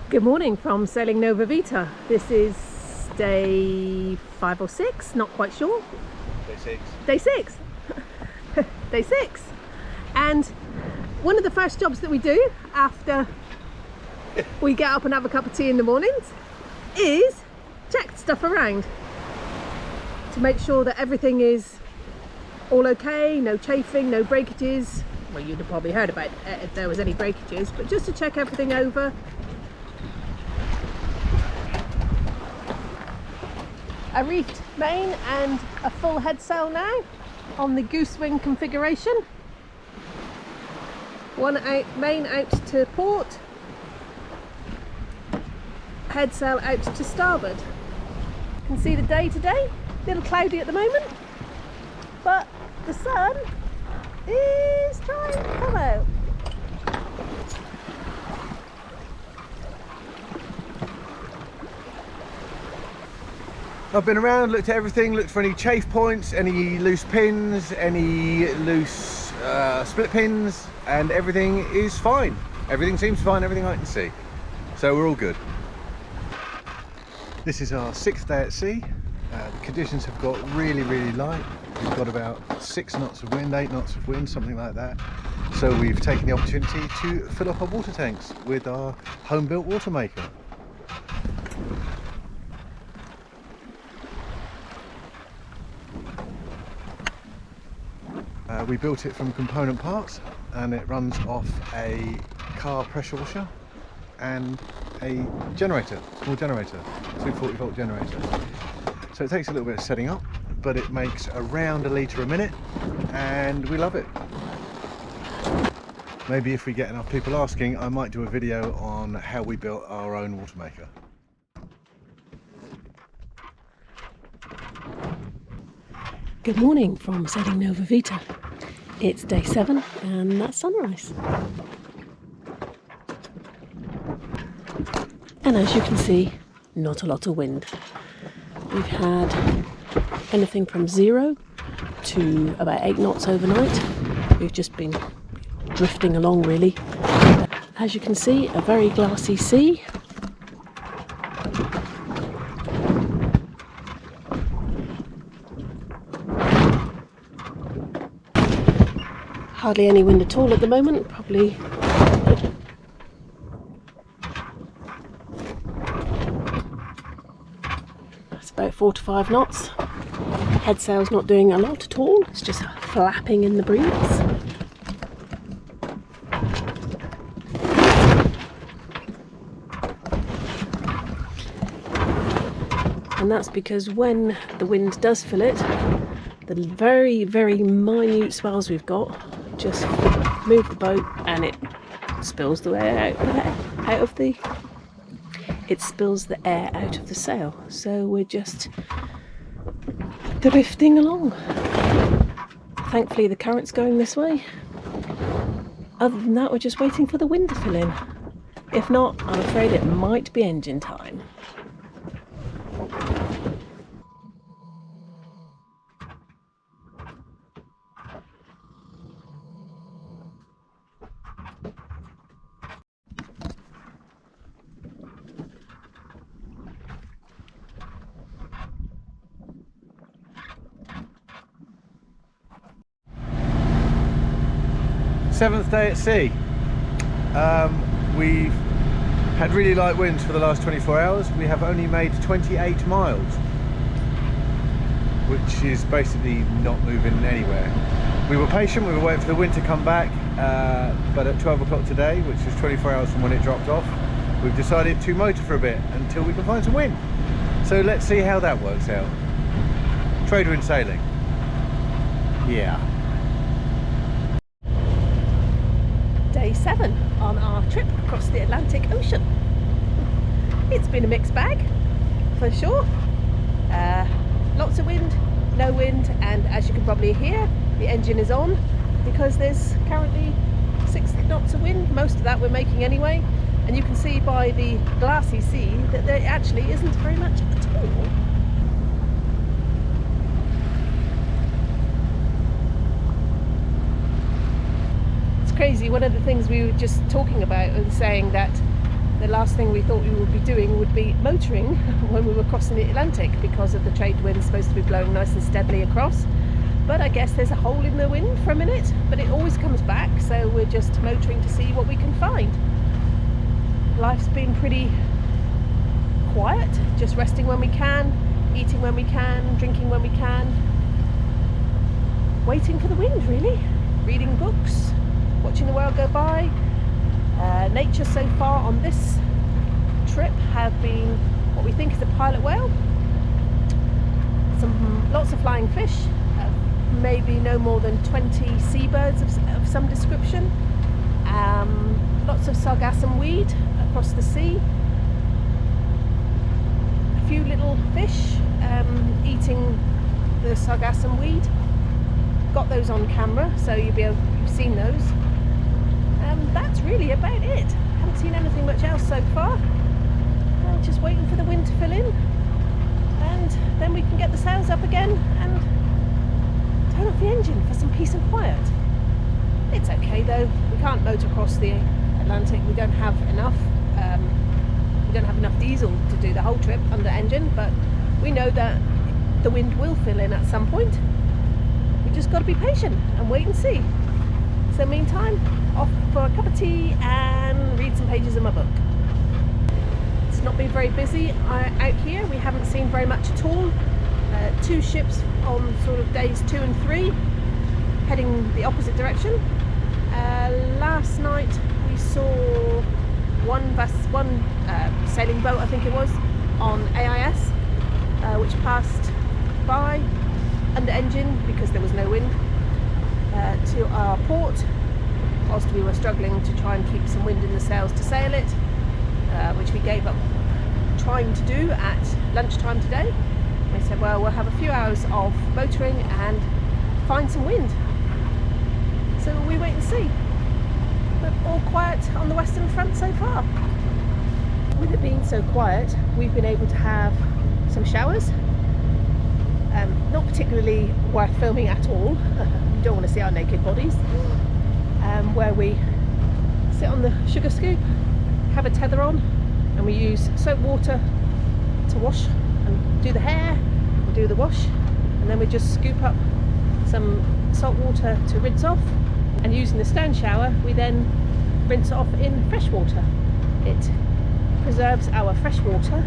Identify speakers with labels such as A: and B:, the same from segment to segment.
A: Good morning from Sailing Nova Vita. This is day 5 or 6, not quite sure.
B: Day 6.
A: Day 6. Day 6. And one of the first jobs that we do after we get up and have a cup of tea in the mornings is check stuff around to make sure that everything is all okay, no chafing, no breakages. Well, you'd have probably heard about it if there was any breakages, but just to check everything over. A reefed main and a full head sail now on the goose wing configuration. One main out to port, head sail out to starboard. You can see the day today, a little cloudy at the moment, but the sun is trying to come out.
B: I've been around, looked at everything, looked for any chafe points, any loose pins, any loose split pins, and everything is fine. Everything seems fine, everything I can see. So we're all good. This is our 6th day at sea. The conditions have got really light. We've got about 6 knots of wind, 8 knots of wind, something like that. So we've taken the opportunity to fill up our water tanks with our home-built Watermaker. We built it from component parts, and it runs off a car pressure washer and a generator, small generator, 240 volt generator. So it takes a little bit of setting up, but it makes around a litre a minute, and we love it. Maybe if we get enough people asking, I might do a video on how we built our own Watermaker.
A: Good morning from Sailing Nova Vita. It's day 7 and that's sunrise. And as you can see, not a lot of wind. We've had anything from 0 to about 8 knots overnight. We've just been drifting along really. As you can see, a very glassy sea. Hardly any wind at all at the moment, probably that's about 4 to 5 knots. Head sail's not doing a lot at all, it's just flapping in the breeze. And that's because when the wind does fill it, the very minute swells we've got just move the boat and it spills the air out of the sail. So we're just drifting along. Thankfully the current's going this way. Other than that, we're just waiting for the wind to fill in. If not, I'm afraid it might be engine time.
B: Seventh day at sea. We've had really light winds for the last 24 hours. We have only made 28 miles, which is basically not moving anywhere. We were patient, we were waiting for the wind to come back, but at 12 o'clock today, which is 24 hours from when it dropped off, we've decided to motor for a bit until we can find some wind. So let's see how that works out. Trade wind sailing. Yeah.
A: Day 7 on our trip across the Atlantic Ocean. It's been a mixed bag for sure. Lots of wind, no wind, and as you can probably hear, the engine is on because there's currently 6 knots of wind. Most of that we're making anyway, and you can see by the glassy sea that there actually isn't very much at all. crazy. One of the things we were just talking about and saying that the last thing we thought we would be doing would be motoring when we were crossing the Atlantic, because of the trade wind supposed to be blowing nice and steadily across. But I guess there's a hole in the wind for a minute, but it always comes back, so we're just motoring to see what we can find. Life's been pretty quiet, just resting when we can, eating when we can, drinking when we can, waiting for the wind really, reading books, watching the world go by. Nature so far on this trip have been what we think is a pilot whale, lots of flying fish, maybe no more than 20 seabirds of some description, lots of Sargassum weed across the sea, a few little fish eating the Sargassum weed. Got those on camera, so you've seen those. That's really about it. Haven't seen anything much else so far. Just waiting for the wind to fill in, and then we can get the sails up again and turn off the engine for some peace and quiet. It's okay though, we can't motor across the Atlantic, we don't have enough. We don't have enough diesel to do the whole trip under engine, but we know that the wind will fill in at some point. We just got to be patient and wait and see. So meantime, off for a cup of tea and read some pages of my book. It's not been very busy out here, we haven't seen very much at all. 2 ships on sort of days 2 and 3 heading the opposite direction. Last night we saw one sailing boat, I think it was, on AIS, which passed by under engine because there was no wind to our port, whilst we were struggling to try and keep some wind in the sails to sail it, which we gave up trying to do at lunchtime today. We said, well, we'll have a few hours of motoring and find some wind. So we wait and see. But all quiet on the Western Front so far. With it being so quiet, we've been able to have some showers. Not particularly worth filming at all. You don't want to see our naked bodies. Where we sit on the sugar scoop, have a tether on, and we use soap water to wash and do the hair and do the wash, and then we just scoop up some salt water to rinse off, and using the stone shower we then rinse off in fresh water. It preserves our fresh water,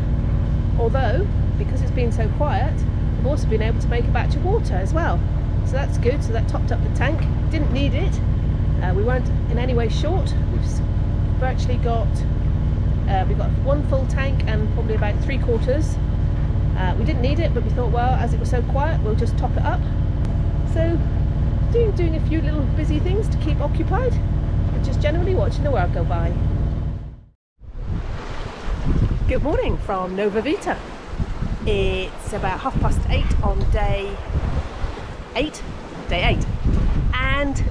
A: although because it's been so quiet we've also been able to make a batch of water as well, so that's good. So that topped up the tank, didn't need it. We weren't in any way short. We've virtually got we've got 1 full tank and probably about 3/4. We didn't need it, but we thought, well, as it was so quiet, we'll just top it up. So doing a few little busy things to keep occupied, and just generally watching the world go by. Good morning from Nova Vita. It's about 8:30 on day 8, and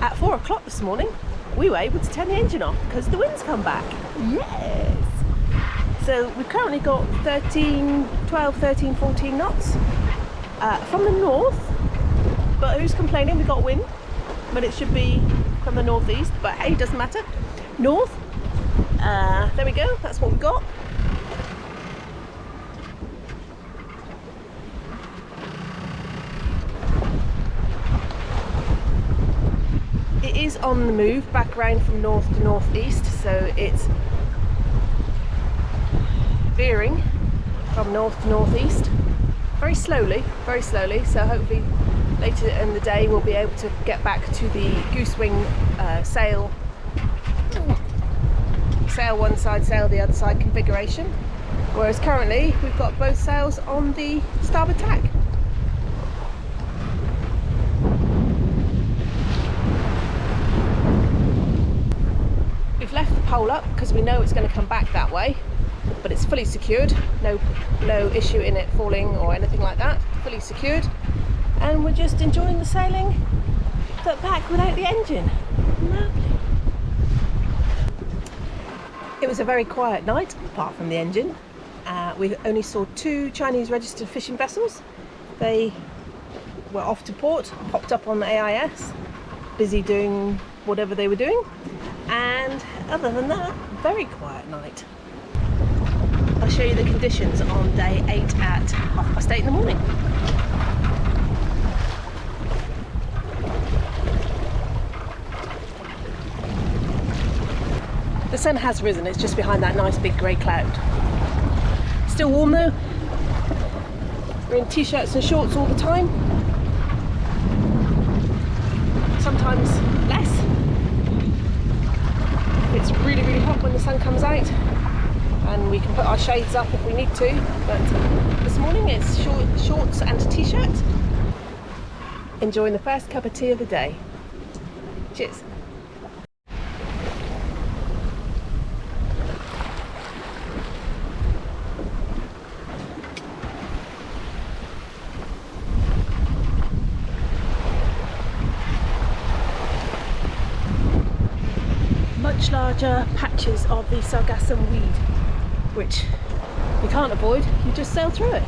A: at 4 o'clock this morning we were able to turn the engine off because the wind's come back. Yes! So we've currently got 12, 13, 14 knots from the north, but who's complaining? We got wind, but it should be from the northeast, but hey, doesn't matter. North, there we go, that's what we got. It is on the move back around from north to northeast, so it's veering from north to northeast very slowly, so hopefully later in the day we'll be able to get back to the goose wing sail one side, sail the other side configuration, whereas currently we've got both sails on the starboard tack. We've left the pole up because we know it's going to come back that way, but it's fully secured, no issue in it falling or anything like that, fully secured, and we're just enjoying the sailing but back without the engine. Lovely. It was a very quiet night apart from the engine. We only saw 2 Chinese registered fishing vessels. They were off to port, popped up on the AIS, busy doing whatever they were doing, and other than that very quiet night. I'll show you the conditions on day 8 at 8:30 in the morning. The sun has risen, it's just behind that nice big grey cloud. Still warm though. We're in t-shirts and shorts all the time. Sometimes less. It's really, really hot when the sun comes out, and we can put our shades up if we need to, but this morning it's shorts and a t-shirt. Enjoying the first cup of tea of the day. Cheers. Much larger patches of the Sargassum weed, which you can't avoid, you just sail through it.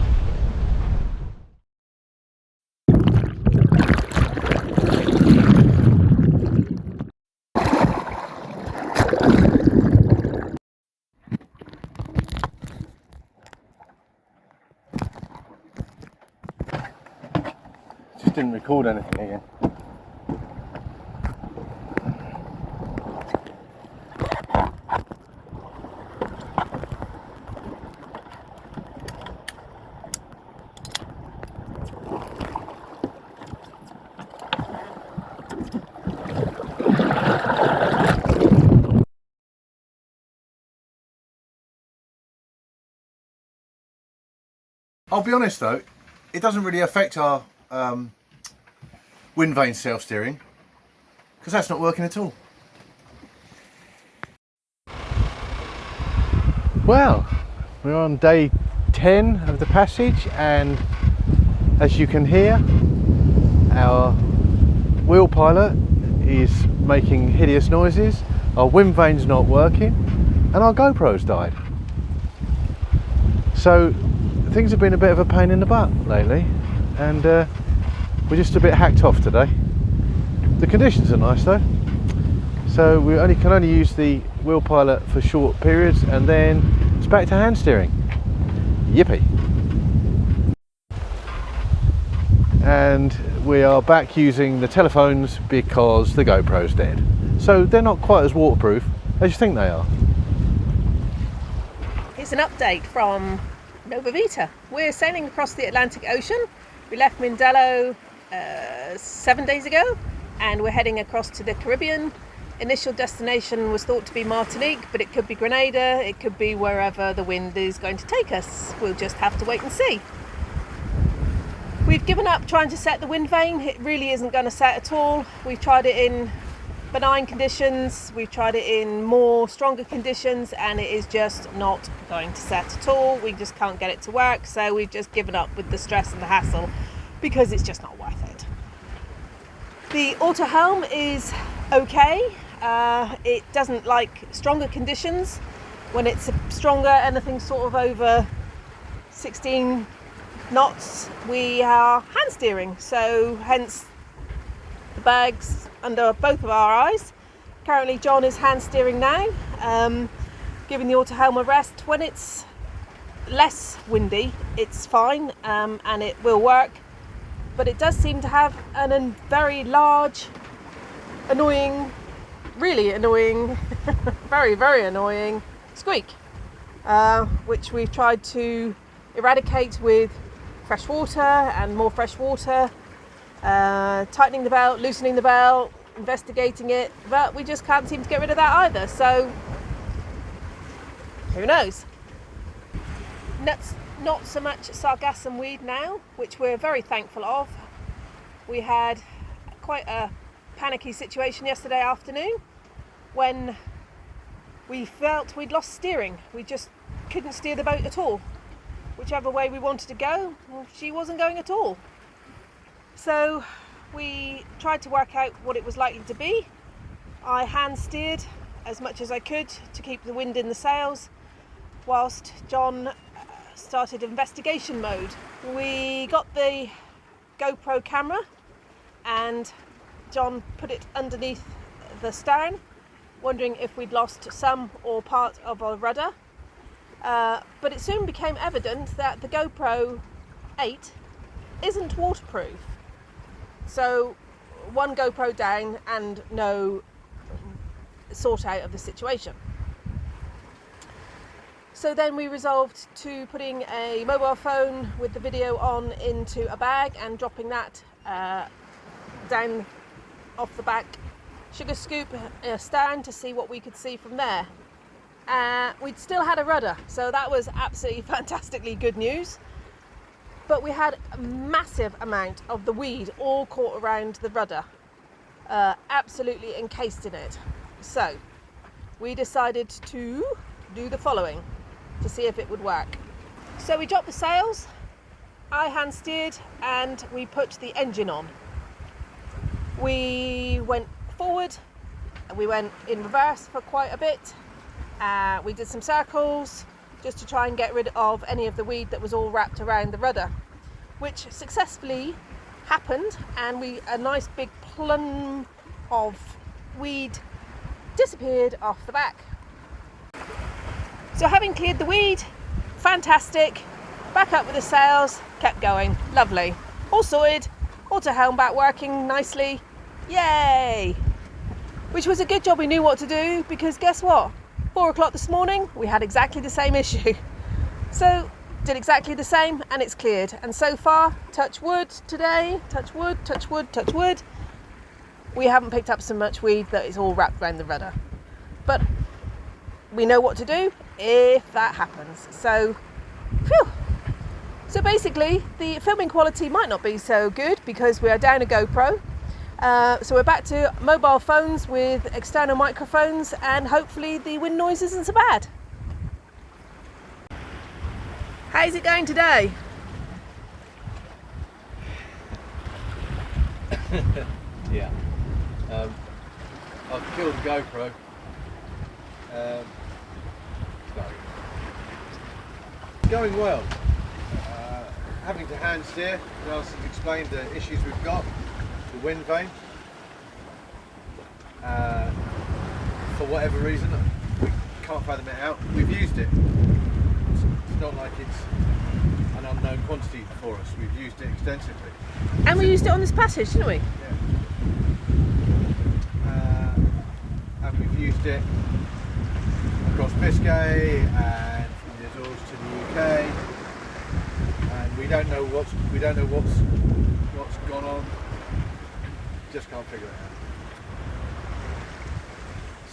B: Just didn't record anything again. I'll be honest though, it doesn't really affect our windvane self-steering, because that's not working at all. Well, we're on day 10 of the passage, and as you can hear, our wheelpilot is making hideous noises, our windvane's not working, and our GoPro's died. So things have been a bit of a pain in the butt lately, and we're just a bit hacked off today. The conditions are nice though, so we can only use the wheelpilot for short periods, and then it's back to hand steering. Yippee! And we are back using the telephones because the GoPro's dead, so they're not quite as waterproof as you think they are.
A: Here's an update from Vita. We're sailing across the Atlantic Ocean. We left Mindelo 7 days ago, and we're heading across to the Caribbean. Initial destination was thought to be Martinique, but it could be Grenada, it could be wherever the wind is going to take us. We'll just have to wait and see. We've given up trying to set the wind vane. It really isn't going to set at all. We've tried it in benign conditions, we've tried it in more stronger conditions, and it is just not going to set at all. We just can't get it to work, so we've just given up with the stress and the hassle because it's just not worth it. The auto helm is okay. It doesn't like stronger conditions. When it's stronger, anything sort of over 16 knots, we are hand steering, so hence the bags under both of our eyes. Currently John is hand steering now, giving the auto helm a rest. When it's less windy it's fine, and it will work, but it does seem to have a very large, annoying, really annoying, very, very annoying squeak, which we've tried to eradicate with fresh water and more fresh water, tightening the belt, loosening the belt, investigating it, but we just can't seem to get rid of that either, so who knows. Not so much Sargassum weed now, which we're very thankful of. We had quite a panicky situation yesterday afternoon when we felt we'd lost steering. We just couldn't steer the boat at all. Whichever way we wanted to go, well, she wasn't going at all. So we tried to work out what it was likely to be. I hand steered as much as I could to keep the wind in the sails, whilst John started investigation mode. We got the GoPro camera and John put it underneath the stern wondering if we'd lost some or part of our rudder. But it soon became evident that the GoPro 8 isn't waterproof. So one GoPro down and no sort out of the situation. So then we resolved to putting a mobile phone with the video on into a bag and dropping that down off the back sugar scoop stand to see what we could see from there. We'd still had a rudder, so that was absolutely fantastically good news. But we had a massive amount of the weed all caught around the rudder, absolutely encased in it. So we decided to do the following to see if it would work. So we dropped the sails, I hand steered, and we put the engine on. We went forward, we went in reverse for quite a bit. We did some circles just to try and get rid of any of the weed that was all wrapped around the rudder, which successfully happened, and a nice big plum of weed disappeared off the back. So having cleared the weed, fantastic, back up with the sails, kept going, lovely. All sorted, auto helm back working nicely, yay! Which was a good job we knew what to do, because guess what? 4 o'clock this morning, we had exactly the same issue. So, did exactly the same, and it's cleared. And so far, touch wood today, touch wood, touch wood, touch wood, we haven't picked up so much weed that is all wrapped around the rudder. But we know what to do if that happens. So, phew. So basically, the filming quality might not be so good because we are down a GoPro. So we're back to mobile phones with external microphones, and hopefully the wind noise isn't so bad. How's it going today?
B: Yeah. I've killed the GoPro. It's going well. Having to hand steer, Nelson explained the issues we've got. The wind vane. For whatever reason, we can't fathom it out. We've used it. It's not like it's an unknown quantity for us. We've used it extensively.
A: And we used it on this passage, didn't we?
B: Yeah. And we've used it across Biscay and from the Azores to the UK. And we don't know what's gone on. Just can't figure it out.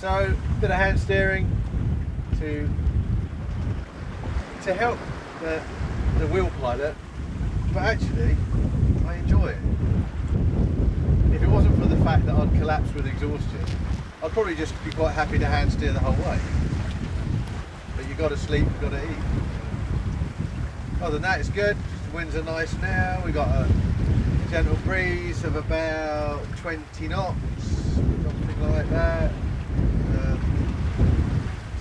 B: So, a bit of hand steering to help the wheelpilot, but actually I enjoy it. If it wasn't for the fact that I'd collapse with exhaustion, I'd probably just be quite happy to hand steer the whole way. But you've got to sleep, you've got to eat. Other than that, it's good. The winds are nice now. We've got a gentle breeze of about 20 knots, something like that.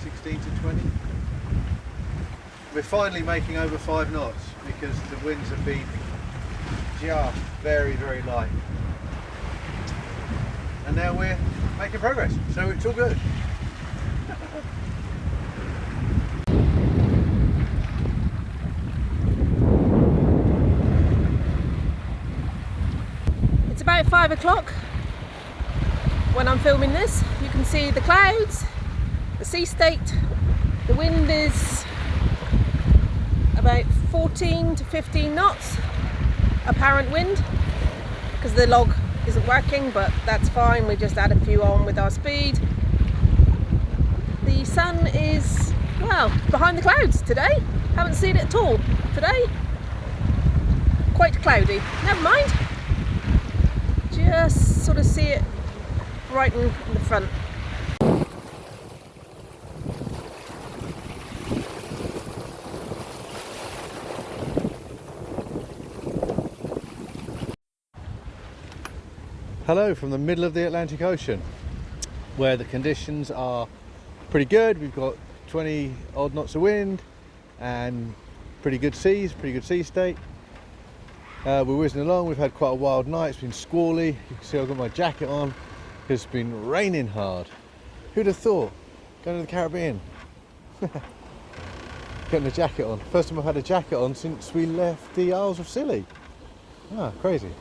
B: 16 to 20. We're finally making over 5 knots because the winds have been just very, very light. And now we're making progress, so it's all good.
A: It's about 5 o'clock when I'm filming this. You can see the clouds, the sea state. The wind is about 14 to 15 knots apparent wind, because the log isn't working, but that's fine. We just add a few on with our speed. The sun is, well, behind the clouds today. Haven't seen it at all today. Quite cloudy. Never mind. Just sort of see it brighten in the front.
B: Hello from the middle of the Atlantic Ocean, where the conditions are pretty good. We've got 20 odd knots of wind and pretty good seas, pretty good sea state. We're whizzing along. We've had quite a wild night. It's been squally. You can see I've got my jacket on because it's been raining hard. Who'd have thought? Going to the Caribbean. Getting a jacket on. First time I've had a jacket on since we left the Isles of Scilly. Ah, crazy.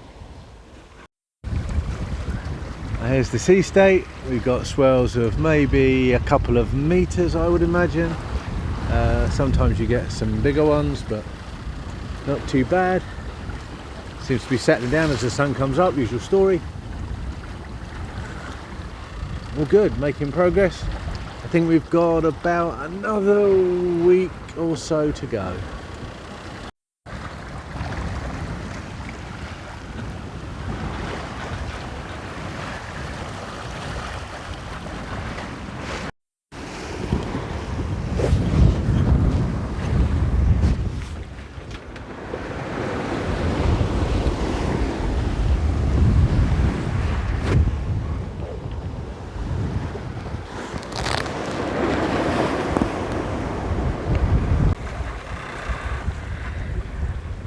B: Here's the sea state. We've got swells of maybe a couple of metres, I would imagine. Sometimes you get some bigger ones, but not too bad. Seems to be settling down as the sun comes up, usual story. All good, making progress. I think we've got about another week or so to go.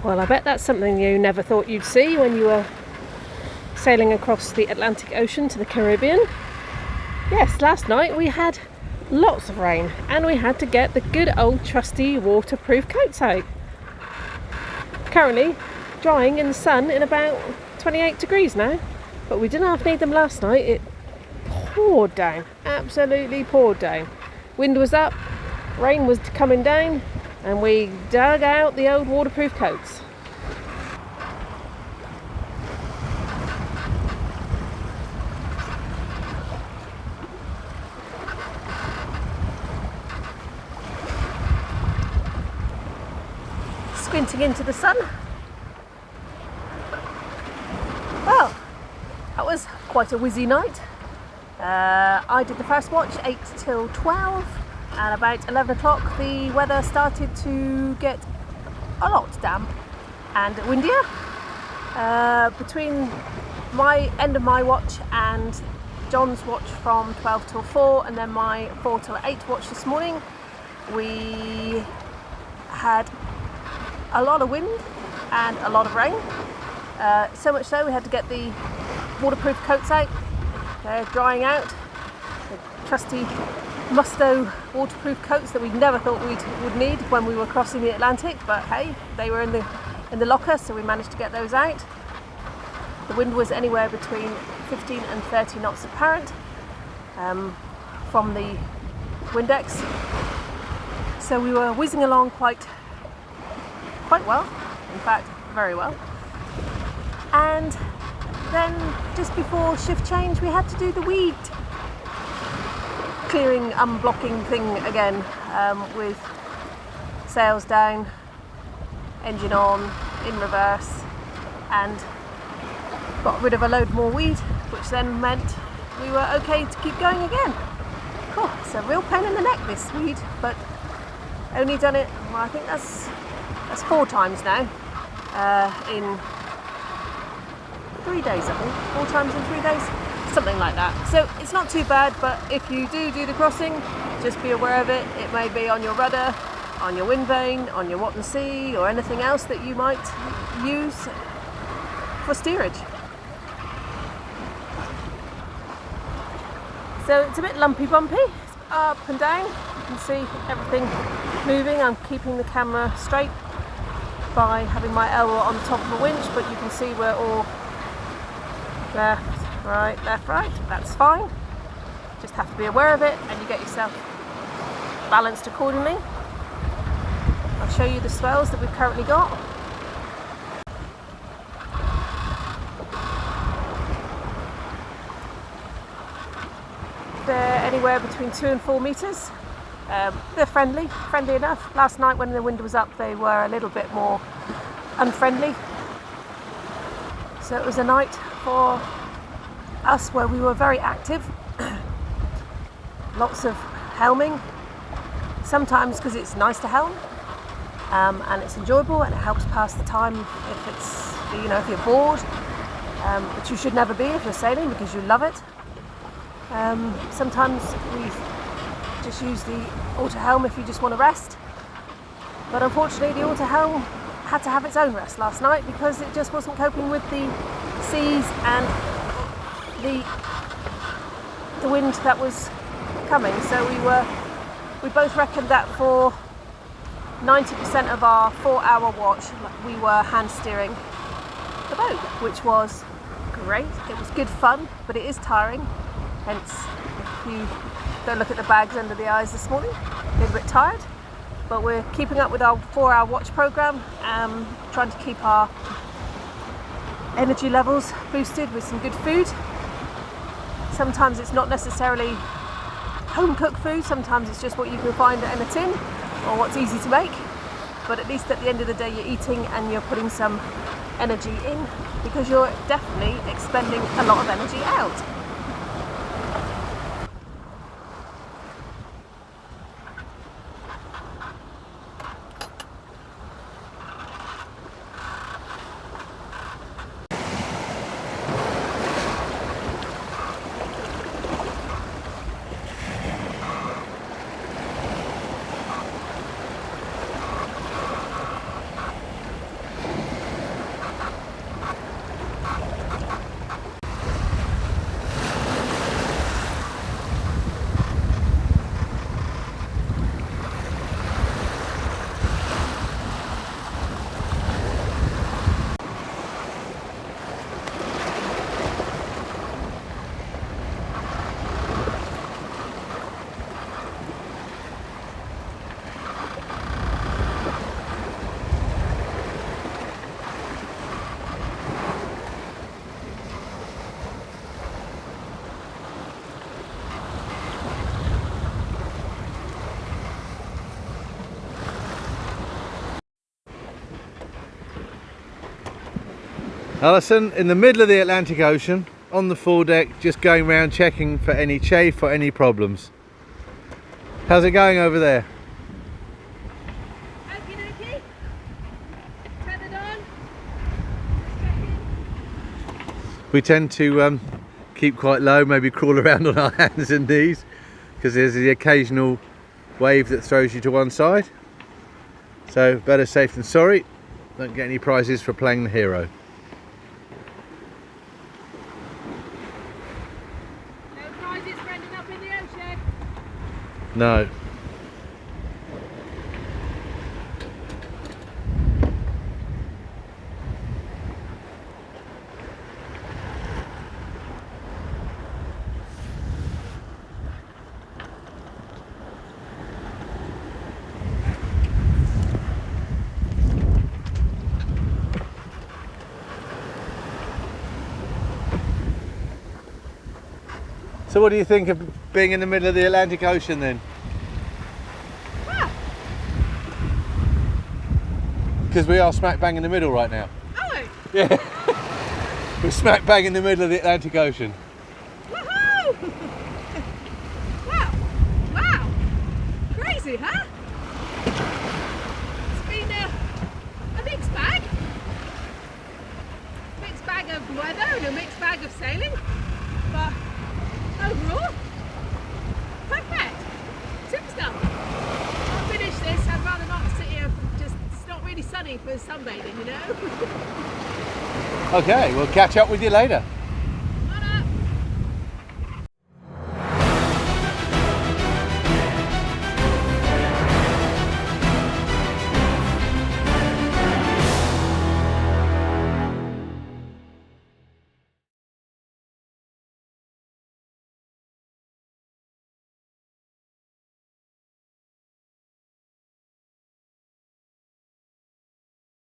A: Well, I bet that's something you never thought you'd see when you were sailing across the Atlantic Ocean to the Caribbean. Yes, last night we had lots of rain and we had to get the good old trusty waterproof coats out. Currently drying in the sun in about 28 degrees now, but we didn't half need them last night. It poured down, absolutely poured down. Wind was up, rain was coming down, and we dug out the old waterproof coats. Squinting into the sun. Well, that was quite a whizzy night. I did the first watch 8 till 12. And about 11 o'clock the weather started to get a lot damp and windier. Between my end of my watch and John's watch from 12 till 4 and then my 4 till 8 watch this morning, we had a lot of wind and a lot of rain. So much so we had to get the waterproof coats out. They're drying out. The trusty Musto waterproof coats that we never thought we would need when we were crossing the Atlantic, but hey, they were in the locker, so we managed to get those out. The wind was anywhere between 15 and 30 knots apparent from the Windex, so we were whizzing along quite well, in fact very well. And then just before shift change we had to do the weed clearing, unblocking thing again, with sails down, engine on, in reverse, and got rid of a load more weed, which then meant we were okay to keep going again. Oh, it's a real pain in the neck, this weed, but only done it, well, I think that's 4 times now, in 3 days, I think, 4 times in 3 days. Something like that. So it's not too bad, but if you do the crossing, just be aware of it. It may be on your rudder, on your windvane, on your what and see, or anything else that you might use for steerage. So it's a bit lumpy bumpy, it's up and down. You can see everything moving. I'm keeping the camera straight by having my elbow on the top of the winch, but you can see we're all left, right, that's fine. Just have to be aware of it and you get yourself balanced accordingly. I'll show you the swells that we've currently got. They're anywhere between 2 and 4 metres. They're friendly enough. Last night when the wind was up they were a little bit more unfriendly. So it was a night for us where we were very active. Lots of helming, sometimes because it's nice to helm, and it's enjoyable and it helps pass the time if it's, if you're bored, but you should never be if you're sailing because you love it. Sometimes we just use the auto helm if you just want to rest, but unfortunately the auto helm had to have its own rest last night because it just wasn't coping with the seas and the wind that was coming, so we both reckoned that for 90% of our 4-hour watch we were hand steering the boat, which was great. It was good fun, but it is tiring, hence if you don't look at the bags under the eyes this morning, a little bit tired. But we're keeping up with our 4-hour watch program, trying to keep our energy levels boosted with some good food. Sometimes it's not necessarily home cooked food, sometimes it's just what you can find in a tin or what's easy to make, but at least at the end of the day you're eating and you're putting some energy in, because you're definitely expending a lot of energy out.
B: Alison, in the middle of the Atlantic Ocean, on the foredeck, just going around checking for any chafe or any problems. How's it going over there?
A: Okie dokie. Turn it on.
B: We tend to keep quite low, maybe crawl around on our hands and knees, because there's the occasional wave that throws you to one side. So better safe than sorry. Don't get any prizes for playing the hero. No. So what do you think of being in the middle of the Atlantic Ocean then? Because we are smack bang in the middle right now.
A: Oh!
B: Yeah. We're smack bang in the middle of the Atlantic Ocean.
A: Woohoo! Wow! Wow! Crazy, huh? It's been a mixed bag. Mixed bag of weather and a mixed bag of sailing. But overall, perfect. Super stuff. I'll finish this. I'd rather not sit here. It's not really sunny for sunbathing, you know.
B: Okay, we'll catch up with you later.